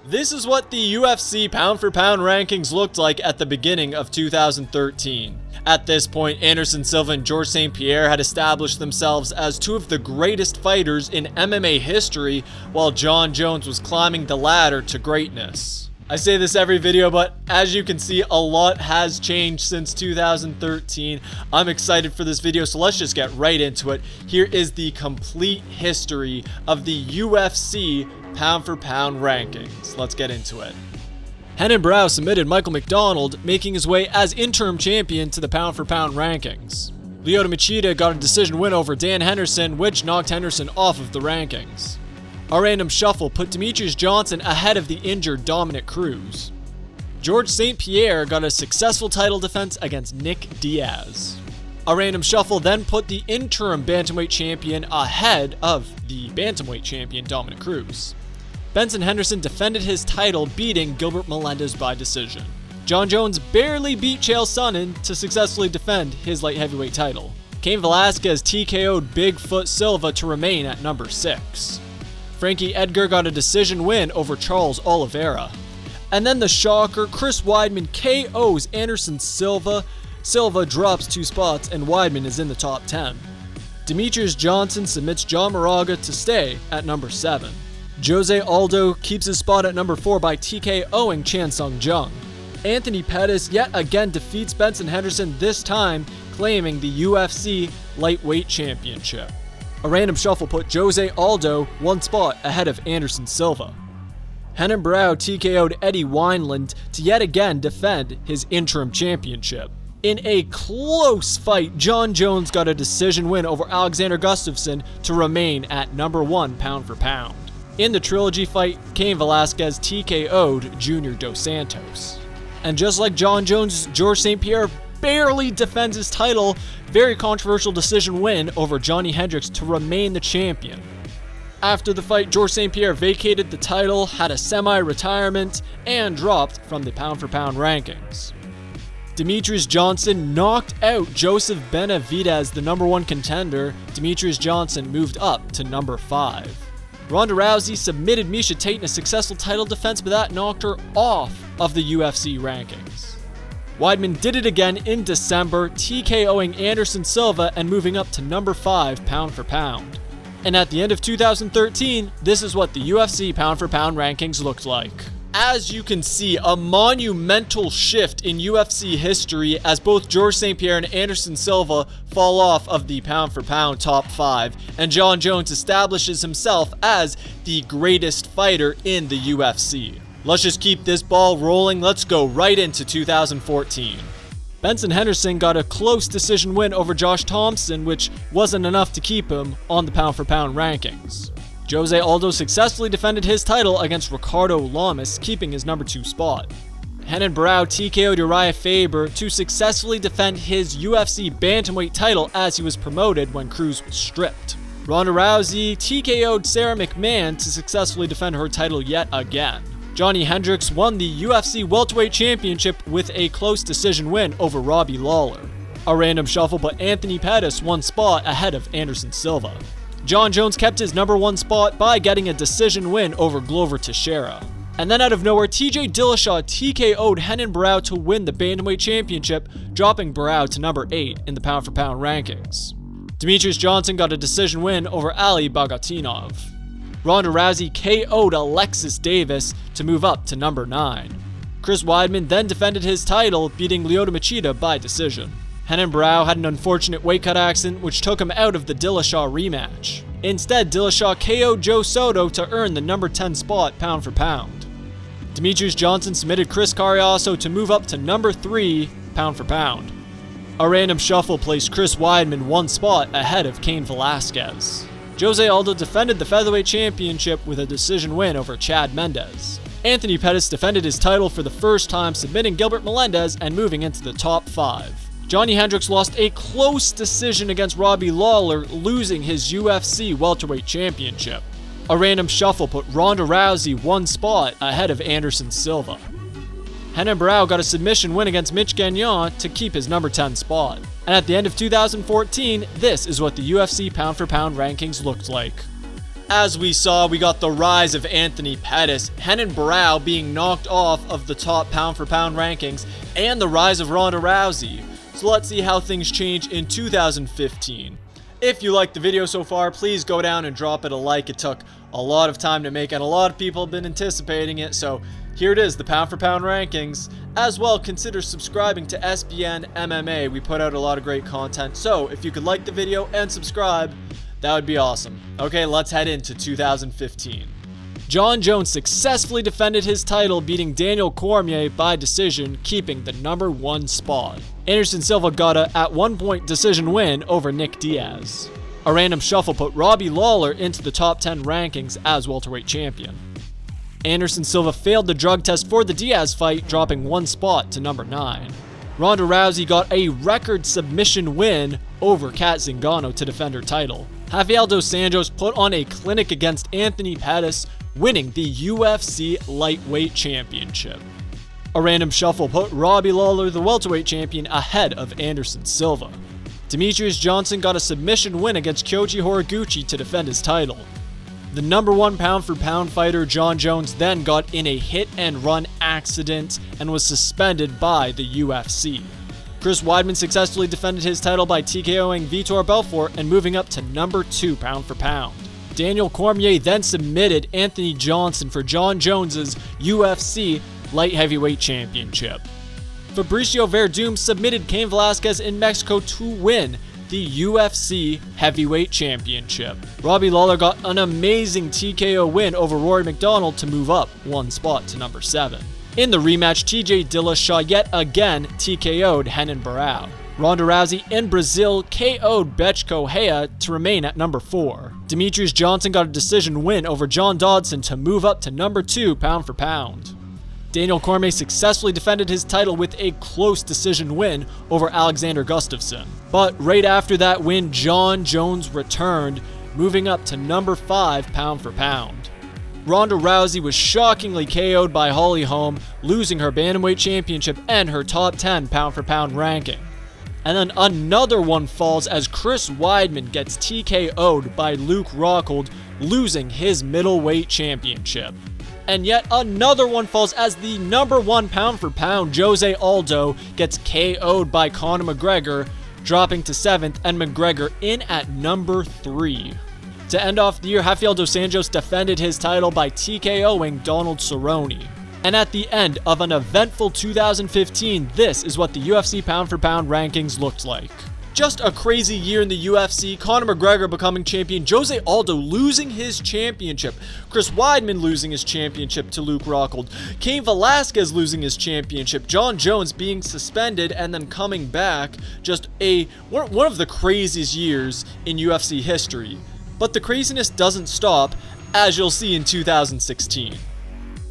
This is what the UFC pound for pound rankings looked like at the beginning of 2013. At this point, Anderson Silva and Georges St-Pierre had established themselves as two of the greatest fighters in MMA history, while Jon Jones was climbing the ladder to greatness. I say this every video, but as you can see, a lot has changed since 2013. I'm excited for this video, so let's just get right into it. Here is the complete history of the UFC pound for pound rankings. Let's get into it. Henderson submitted Michael McDonald, making his way as interim champion to the pound for pound rankings. Lyoto Machida got a decision win over Dan Henderson, which knocked Henderson off of the rankings. A random shuffle put Demetrious Johnson ahead of the injured Dominic Cruz. Georges St-Pierre got a successful title defense against Nick Diaz. A random shuffle then put the interim bantamweight champion ahead of the bantamweight champion Dominic Cruz. Benson Henderson defended his title, beating Gilbert Melendez by decision. Jon Jones barely beat Chael Sonnen to successfully defend his light heavyweight title. Cain Velasquez TKO'd Bigfoot Silva to remain at number 6. Frankie Edgar got a decision win over Charles Oliveira. And then the shocker, Chris Weidman KOs Anderson Silva. Silva drops 2 spots and Weidman is in the top 10. Demetrious Johnson submits John Moraga to stay at number 7. Jose Aldo keeps his spot at number 4 by TKOing Chan Sung Jung. Anthony Pettis yet again defeats Benson Henderson, this time claiming the UFC lightweight championship. A random shuffle put Jose Aldo 1 spot ahead of Anderson Silva. Renan Barão TKO'd Eddie Wineland to yet again defend his interim championship. In a close fight, Jon Jones got a decision win over Alexander Gustafsson to remain at number 1 pound for pound. In the trilogy fight, Cain Velasquez TKO'd Junior Dos Santos. And just like Jon Jones, Georges St-Pierre barely defends his title. Very controversial decision win over Johnny Hendricks to remain the champion. After the fight, Georges St-Pierre vacated the title, had a semi-retirement, and dropped from the pound for pound rankings. Demetrious Johnson knocked out Joseph Benavidez, the number 1 contender. Demetrious Johnson moved up to number 5. Ronda Rousey submitted Miesha Tate in a successful title defense, but that knocked her off of the UFC rankings. Weidman did it again in December, TKOing Anderson Silva and moving up to number 5 pound for pound. And at the end of 2013, this is what the UFC pound for pound rankings looked like. As you can see, a monumental shift in UFC history as both Georges St-Pierre and Anderson Silva fall off of the pound for pound top 5, and Jon Jones establishes himself as the greatest fighter in the UFC. Let's just keep this ball rolling. Let's go right into 2014. Benson Henderson got a close decision win over Josh Thompson, which wasn't enough to keep him on the pound for pound rankings. Jose Aldo successfully defended his title against Ricardo Lamas, keeping his number 2 spot. Renan Barão TKO'd Uriah Faber to successfully defend his UFC bantamweight title as he was promoted when Cruz was stripped. Ronda Rousey TKO'd Sarah McMahon to successfully defend her title yet again. Johnny Hendricks won the UFC welterweight championship with a close decision win over Robbie Lawler. A random shuffle put Anthony Pettis 1 spot ahead of Anderson Silva. Jon Jones kept his number 1 spot by getting a decision win over Glover Teixeira. And then out of nowhere, TJ Dillashaw TKO'd Renan Barão to win the bantamweight championship, dropping Barão to number 8 in the pound for pound rankings. Demetrious Johnson got a decision win over Ali Bagatinov. Ronda Rousey KO'd Alexis Davis to move up to number 9. Chris Weidman then defended his title, beating Lyoto Machida by decision. Renan Barão had an unfortunate weight cut accident which took him out of the Dillashaw rematch. Instead, Dillashaw KO'd Joe Soto to earn the number 10 spot pound for pound. Demetrious Johnson submitted Chris Carriasso to move up to number 3 pound for pound. A random shuffle placed Chris Weidman 1 spot ahead of Cain Velasquez. Jose Aldo defended the featherweight championship with a decision win over Chad Mendes. Anthony Pettis defended his title for the first time, submitting Gilbert Melendez and moving into the top 5. Johnny Hendricks lost a close decision against Robbie Lawler, losing his UFC welterweight championship. A random shuffle put Ronda Rousey 1 spot ahead of Anderson Silva. Renan Barão got a submission win against Mitch Gagnon to keep his number 10 spot. And at the end of 2014, this is what the UFC pound for pound rankings looked like. As we saw, we got the rise of Anthony Pettis, Renan Barão being knocked off of the top pound for pound rankings, and the rise of Ronda Rousey. So let's see how things change in 2015. If you liked the video so far, please go down and drop it a like. It took a lot of time to make and a lot of people have been anticipating it, so here it is, the pound for pound rankings. As well, consider subscribing to SBN MMA. We put out a lot of great content, so if you could like the video and subscribe, that would be awesome. Okay, let's head into 2015. Jon Jones successfully defended his title, beating Daniel Cormier by decision, keeping the #1 spot. Anderson Silva got a, at one point, decision win over Nick Diaz. A random shuffle put Robbie Lawler into the top 10 rankings as welterweight champion. Anderson Silva failed the drug test for the Diaz fight, dropping 1 spot to #9. Ronda Rousey got a record submission win over Kat Zingano to defend her title. Rafael dos Anjos put on a clinic against Anthony Pettis, winning the UFC Lightweight Championship. A random shuffle put Robbie Lawler, the welterweight champion, ahead of Anderson Silva. Demetrious Johnson got a submission win against Kyoji Horiguchi to defend his title. The #1 pound for pound fighter Jon Jones then got in a hit and run accident and was suspended by the UFC. Chris Weidman successfully defended his title by TKOing Vitor Belfort and moving up to #2 pound for pound. Daniel Cormier then submitted Anthony Johnson for Jon Jones's UFC Light Heavyweight Championship. Fabricio Verdum submitted Cain Velasquez in Mexico to win the UFC Heavyweight Championship. Robbie Lawler got an amazing TKO win over Rory McDonald to move up 1 spot to #7. In the rematch, TJ Dillashaw yet again TKO'd Renan Barão. Ronda Rousey in Brazil KO'd Bethe Correia to remain at #4. Demetrious Johnson got a decision win over John Dodson to move up to #2 pound for pound. Daniel Cormier successfully defended his title with a close decision win over Alexander Gustafsson. But right after that win, Jon Jones returned, moving up to #5 pound for pound. Ronda Rousey was shockingly KO'd by Holly Holm, losing her bantamweight championship and her top 10 pound for pound ranking. And then another one falls as Chris Weidman gets TKO'd by Luke Rockhold, losing his middleweight championship. And yet another one falls as the #1 pound for pound Jose Aldo gets KO'd by Conor McGregor, dropping to 7th, and McGregor in at #3. To end off the year, Rafael dos Anjos defended his title by TKOing Donald Cerrone. And at the end of an eventful 2015, this is what the UFC pound for pound rankings looked like. Just a crazy year in the UFC, Conor McGregor becoming champion, Jose Aldo losing his championship, Chris Weidman losing his championship to Luke Rockhold, Cain Velasquez losing his championship, Jon Jones being suspended and then coming back. Just one of the craziest years in UFC history. But the craziness doesn't stop, as you'll see in 2016.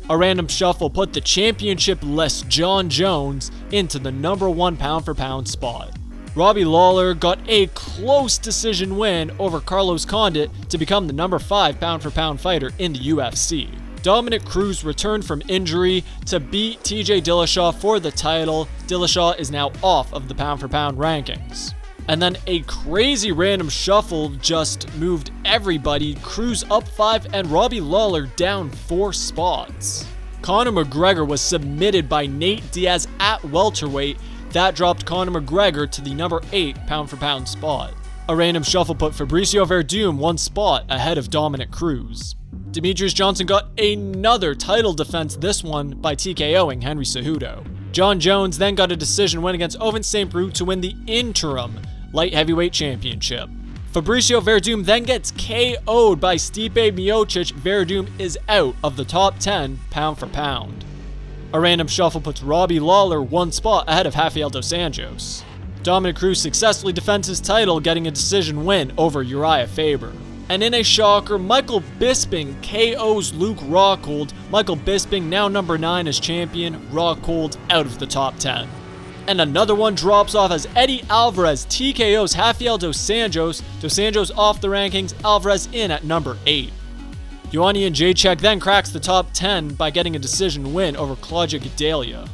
A random shuffle put the championship-less Jon Jones into the #1 pound for pound spot. Robbie Lawler got a close decision win over Carlos Condit to become the #5 pound for pound fighter in the UFC. Dominic Cruz returned from injury to beat TJ Dillashaw for the title. Dillashaw is now off of the pound for pound rankings. And then a crazy random shuffle just moved everybody. Cruz up 5 and Robbie Lawler down 4 spots. Conor McGregor was submitted by Nate Diaz at welterweight. That dropped Conor McGregor to the #8 pound for pound spot. A random shuffle put Fabricio Verdum 1 spot ahead of Dominic Cruz. Demetrious Johnson got another title defense, this one by TKOing Henry Cejudo. Jon Jones then got a decision win against Ovince St. Preux to win the interim light heavyweight championship. Fabricio Verdum then gets KO'd by Stipe Miocic. Verdum is out of the top 10 pound for pound. A random shuffle puts Robbie Lawler 1 spot ahead of Rafael dos Anjos. Dominic Cruz successfully defends his title, getting a decision win over Uriah Faber. And in a shocker, Michael Bisping KOs Luke Rockhold. Michael Bisping now #9 as champion, Rockhold out of the top 10. And another one drops off as Eddie Alvarez TKOs Rafael dos Anjos. Dos Anjos off the rankings, Alvarez in at #8. Ioanni Jędrzejczyk then cracks the top 10 by getting a decision win over Claudia Gadelha.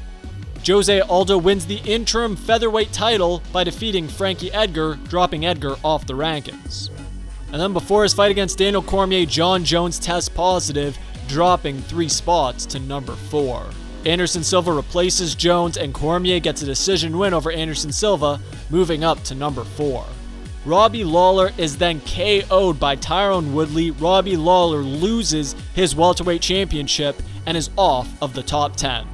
Jose Aldo wins the interim featherweight title by defeating Frankie Edgar, dropping Edgar off the rankings. And then before his fight against Daniel Cormier, Jon Jones tests positive, dropping 3 spots to number 4. Anderson Silva replaces Jones, and Cormier gets a decision win over Anderson Silva, moving up to number 4. Robbie Lawler is then KO'd by Tyron Woodley. Robbie Lawler loses his welterweight championship and is off of the top 10.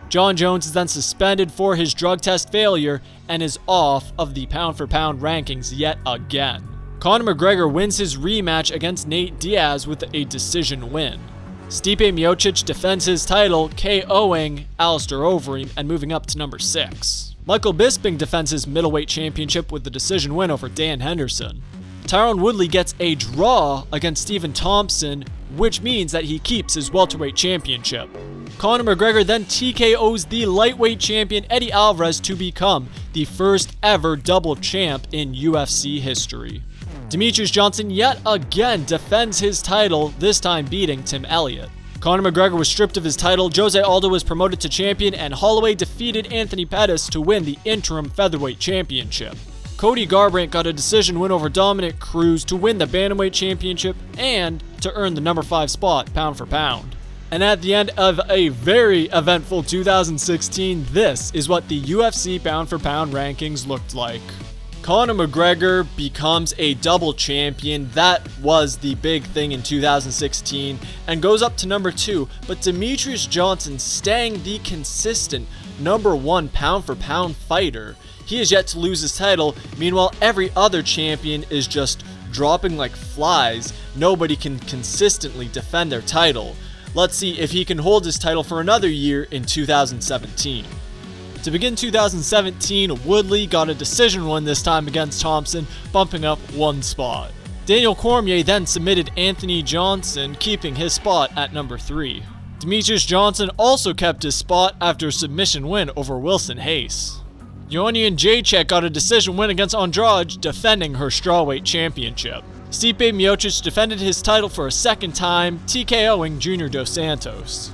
Jon Jones is then suspended for his drug test failure and is off of the pound-for-pound rankings yet again. Conor McGregor wins his rematch against Nate Diaz with a decision win. Stipe Miocic defends his title, KO'ing Alistair Overeem and moving up to number 6. Michael Bisping defends his middleweight championship with the decision win over Dan Henderson. Tyron Woodley gets a draw against Stephen Thompson, which means that he keeps his welterweight championship. Conor McGregor then TKOs the lightweight champion Eddie Alvarez to become the first ever double champ in UFC history. Demetrious Johnson yet again defends his title, this time beating Tim Elliott. Conor McGregor was stripped of his title, Jose Aldo was promoted to champion, and Holloway defeated Anthony Pettis to win the interim featherweight championship. Cody Garbrandt got a decision win over Dominic Cruz to win the bantamweight championship and to earn the number 5 spot pound for pound. And at the end of a very eventful 2016, this is what the UFC pound for pound rankings looked like. Conor McGregor becomes a double champion. That was the big thing in 2016 and goes up to number 2. But Demetrious Johnson staying the consistent number 1 pound for pound fighter. He is yet to lose his title. Meanwhile, every other champion is just dropping like flies. Nobody can consistently defend their title. Let's see if he can hold his title for another year in 2017. To begin 2017, Woodley got a decision win this time against Thompson, bumping up 1 spot. Daniel Cormier then submitted Anthony Johnson, keeping his spot at number 3. Demetrious Johnson also kept his spot after a submission win over Wilson Hayes. Joanna Jędrzejczyk got a decision win against Andrade, defending her strawweight championship. Stipe Miocic defended his title for a second time, TKOing Junior Dos Santos.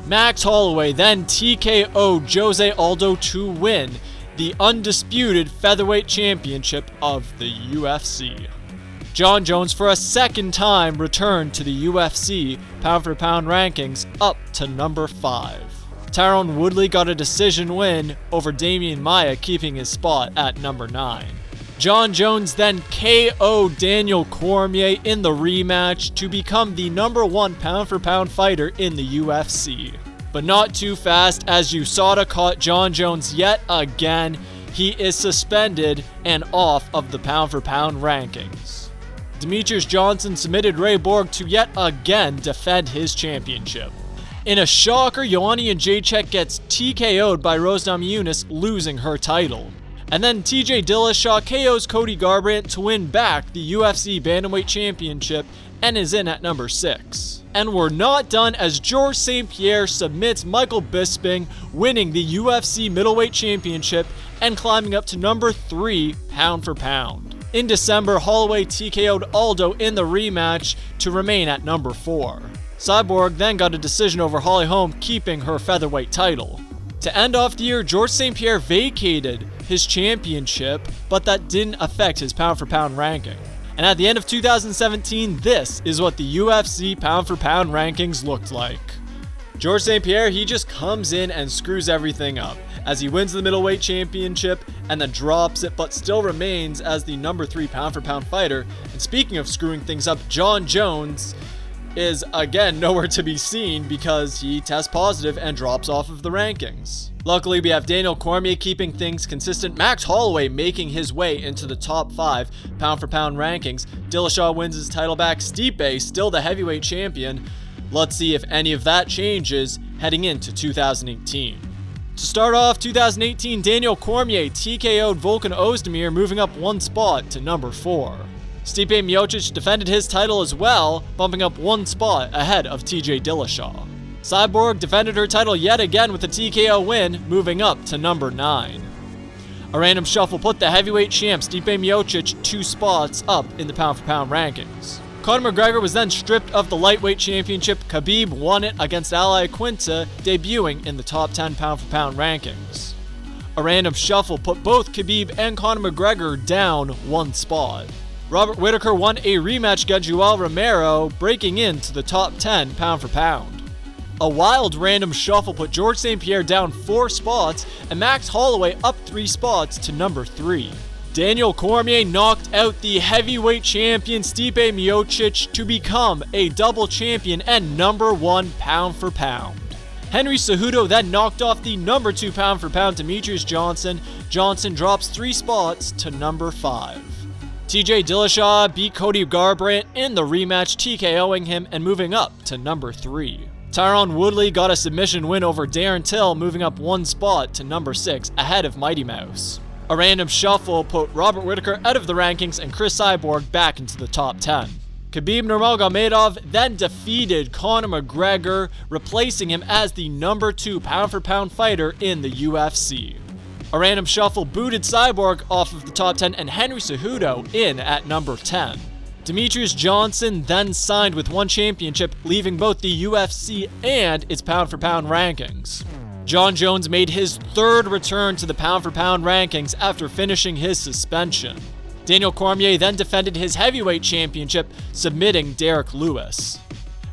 Max Holloway then TKO'd Jose Aldo to win the undisputed featherweight championship of the UFC. Jon Jones for a second time returned to the UFC pound for pound rankings up to number 5. Tyron Woodley got a decision win over Damian Maia, keeping his spot at number 9. Jon Jones then KO'd Daniel Cormier in the rematch to become the number 1 pound for pound fighter in the UFC. But not too fast, as USADA caught Jon Jones yet again. He is suspended and off of the pound for pound rankings. Demetrious Johnson submitted Ray Borg to yet again defend his championship. In a shocker, Joanna Jędrzejczyk gets TKO'd by Rose Namajunas, losing her title. And then TJ Dillashaw KOs Cody Garbrandt to win back the UFC Bantamweight Championship and is in at number 6. And we're not done, as George St-Pierre submits Michael Bisping, winning the UFC Middleweight Championship and climbing up to number 3 pound for pound. In December, Holloway TKO'd Aldo in the rematch to remain at number 4. Cyborg then got a decision over Holly Holm, keeping her featherweight title. To end off the year, George St-Pierre vacated his championship, but that didn't affect his pound for pound ranking. And at the end of 2017, this is what the UFC pound for pound rankings looked like. George St-Pierre, he just comes in and screws everything up, as he wins the middleweight championship and then drops it, but still remains as the number 3 pound for pound fighter. And speaking of screwing things up, Jon Jones is again nowhere to be seen because he tests positive and drops off of the rankings. Luckily, we have Daniel Cormier keeping things consistent, Max Holloway making his way into the top 5 pound for pound rankings. Dillashaw wins his title back. Stipe still the heavyweight champion. Let's see if any of that changes heading into 2018. To start off 2018, Daniel Cormier TKO'd Volkan Ozdemir, moving up 1 spot to number 4. Stipe Miocic defended his title as well, bumping up 1 spot ahead of TJ Dillashaw. Cyborg defended her title yet again with a TKO win, moving up to number 9. A random shuffle put the heavyweight champ Stipe Miocic 2 spots up in the pound for pound rankings. Conor McGregor was then stripped of the lightweight championship. Khabib won it against Al Iaquinta, debuting in the top 10 pound for pound rankings. A random shuffle put both Khabib and Conor McGregor down 1 spot. Robert Whittaker won a rematch against Joel Romero, breaking into the top 10 pound for pound. A wild random shuffle put George St-Pierre down 4 spots and Max Holloway up 3 spots to number 3. Daniel Cormier knocked out the heavyweight champion Stipe Miocic to become a double champion and number 1 pound for pound. Henry Cejudo then knocked off the number 2 pound for pound Demetrious Johnson. Johnson drops 3 spots to number 5. TJ Dillashaw beat Cody Garbrandt in the rematch, TKOing him and moving up to number 3. Tyron Woodley got a submission win over Darren Till, moving up 1 spot to number 6 ahead of Mighty Mouse. A random shuffle put Robert Whittaker out of the rankings and Chris Cyborg back into the top 10. Khabib Nurmagomedov then defeated Conor McGregor, replacing him as the number 2 pound for pound fighter in the UFC. A random shuffle booted Cyborg off of the top 10 and Henry Cejudo in at number 10. Demetrious Johnson then signed with 1 championship, leaving both the UFC and its pound for pound rankings. Jon Jones made his 3rd return to the pound for pound rankings after finishing his suspension. Daniel Cormier then defended his heavyweight championship, submitting Derek Lewis.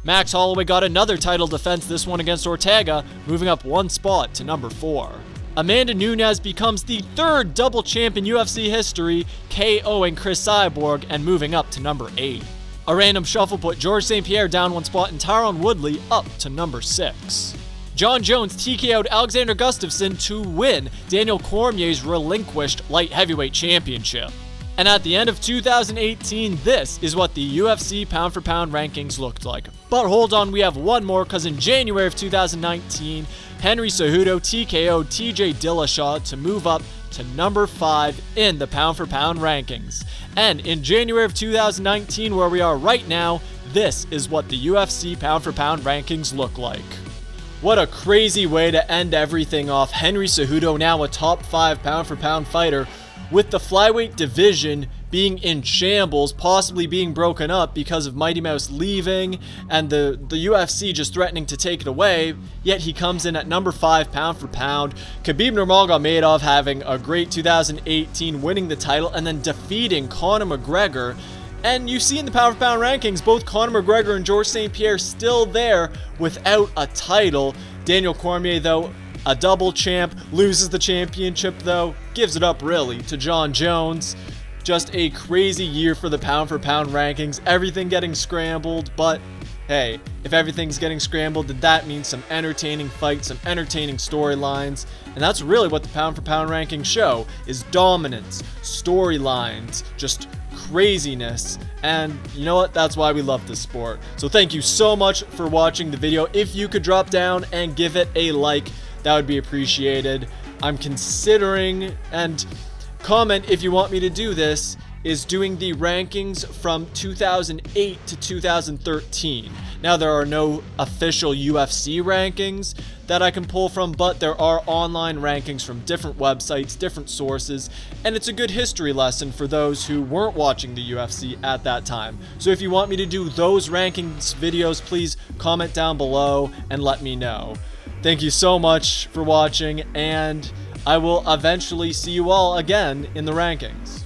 Max Holloway got another title defense, this one against Ortega, moving up 1 spot to number 4. Amanda Nunes becomes the 3rd double champ in UFC history, KOing Chris Cyborg and moving up to number 8. A random shuffle put George St-Pierre down 1 spot and Tyron Woodley up to number 6. Jon Jones TKO'd Alexander Gustafsson to win Daniel Cormier's relinquished light heavyweight championship. And at the end of 2018, this is what the UFC pound for pound rankings looked like. But hold on, we have one more, because in January of 2019, Henry Cejudo TKO'd TJ Dillashaw to move up to number 5 in the pound for pound rankings. And in January of 2019, where we are right now, this is what the UFC pound for pound rankings look like. What a crazy way to end everything off. Henry Cejudo now a top 5 pound for pound fighter, with the flyweight division being in shambles, possibly being broken up because of Mighty Mouse leaving and the UFC just threatening to take it away, yet he comes in at number 5 pound for pound. Khabib Nurmagomedov having a great 2018, winning the title and then defeating Conor McGregor. And you see in the pound for pound rankings, both Conor McGregor and George St-Pierre still there without a title. Daniel Cormier, though, a double champ, loses the championship though, gives it up really to Jon Jones. Just a crazy year for the pound for pound rankings, everything getting scrambled, but hey, if everything's getting scrambled, then that means some entertaining fights, some entertaining storylines, and that's really what the pound for pound rankings show, is dominance, storylines, just craziness, and you know what, that's why we love this sport. So thank you so much for watching the video. If you could drop down and give it a like, that would be appreciated. I'm considering, and comment if you want me to do this, is doing the rankings from 2008 to 2013. Now, there are no official UFC rankings that I can pull from, but there are online rankings from different websites, different sources, and it's a good history lesson for those who weren't watching the UFC at that time. So if you want me to do those rankings videos, please comment down below and let me know. Thank you so much for watching, and I will eventually see you all again in the rankings.